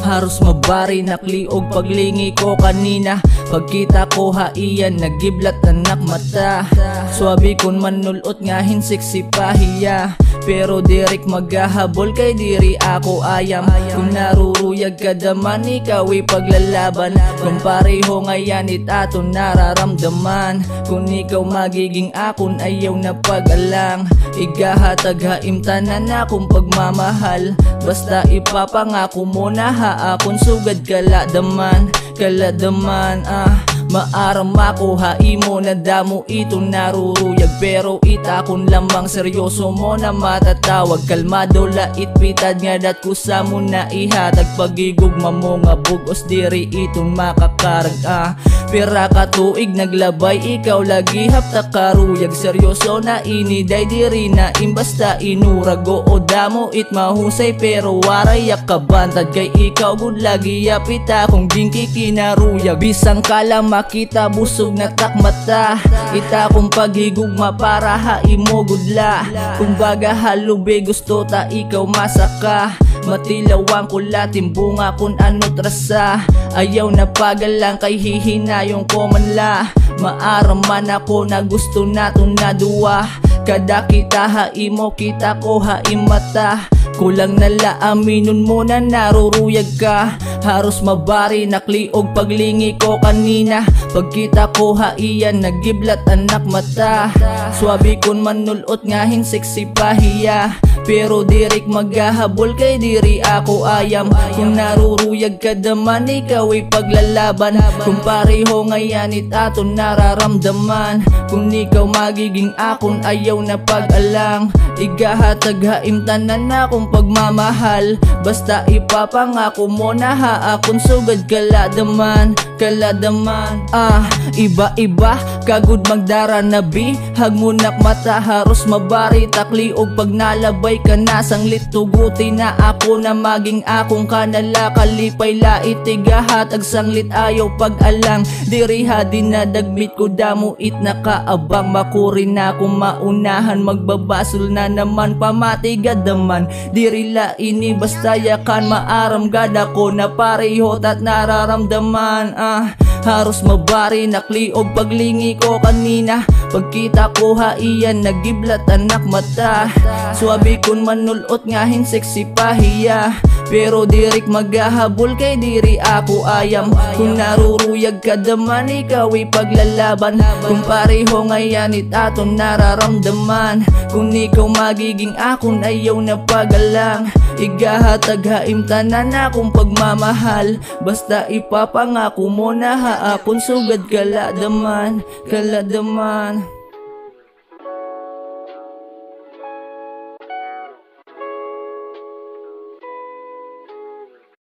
Haros mabari nakliog paglingi ko kanina. Pagkita ko haiyan nagiblat anak mata. Swabe kon manulot nga hinsik si pahiya. Pero dirik magahabol kay diri ako ayam. Kung naruruyag ka daman ikaw'y paglalaban. Kung pareho ngayanit aton nararamdaman. Kung ikaw magiging akon ayaw na pag-alang. Igahatag haimtanan akong pagmamahal. Basta ipapangako mo na akon sugad kaladaman. Kaladaman maaram ako haimo na damo ito naruruyag. Pero itakon lamang seryoso mo na matatawag. Kalmado lait pitad nga dat kusa mo na ihatag. Pagigugma mo nga bugos diri itong makakarag Pira ka tuig naglabay ikaw lagi hapta karuyag. Seryoso na iniday diri na imbasta inurag. O damo it mahusay pero warayak kabantad. Kay ikaw gud lagi yapita kung dingki kinaruyag. Bisang kala makita busog na takmata. Ita kong paghigugma para haimo gudla. Kung baga halube gusto ta ikaw masaka. Matilawang kulatim bunga kun ano trasa. Ayaw na pagalang kay hihinayong ko manla. Maaraman ako na gusto naton na duwa. Kada kita haimo kita ko haimata. Kulang nala aminon mo na naruruyag ka. Haros mabari nakliog paglingi ko kanina. Pagkita ko haiyan nagiblat anak mata. Swabe kon manulot nga hinsik si pahiya. Pero dirik magahabol kay diri ako ayam. Kung naruruyag ka daman ikaw'y paglalaban. Kung pareho ngayanit aton nararamdaman. Kung ikaw magiging akon ayaw na pag-alang. Igahatag haimtanan akong pagmamahal. Basta ipapangako mo na akon sugad kaladaman. Kaladaman iba-iba kagud magdara nabi. Hagmunak mata haros mabari takliog pag nalabay ka na sanglit tuguti na ako na maging akong kanala. Kalipay lait igahatag sanglit ayaw pag-alang. Diriha dinadagbit ko damo it nakaabang. Makurin na akong maunahan magbabasol na naman pamatigad naman. Dirila ini basta yakan maaram gada ko na pareho tat nararamdaman. Haros mabari nakliog paglingi ko kanina. Pagkita ko haiyan nagiblat anak mata. Swabe kon manulot nga hinsik si pahiya. Pero dirik magahabol kay diri ako ayam. Kung naruruyag ka daman ikaw'y paglalaban. Kung pareho ngayanit aton nararamdaman. Kung ikaw magiging akon ayaw na pag-alang. Igahatag haimtanan akong pagmamahal. Basta ipapangako mo na akon sugad kaladaman. Kaladaman.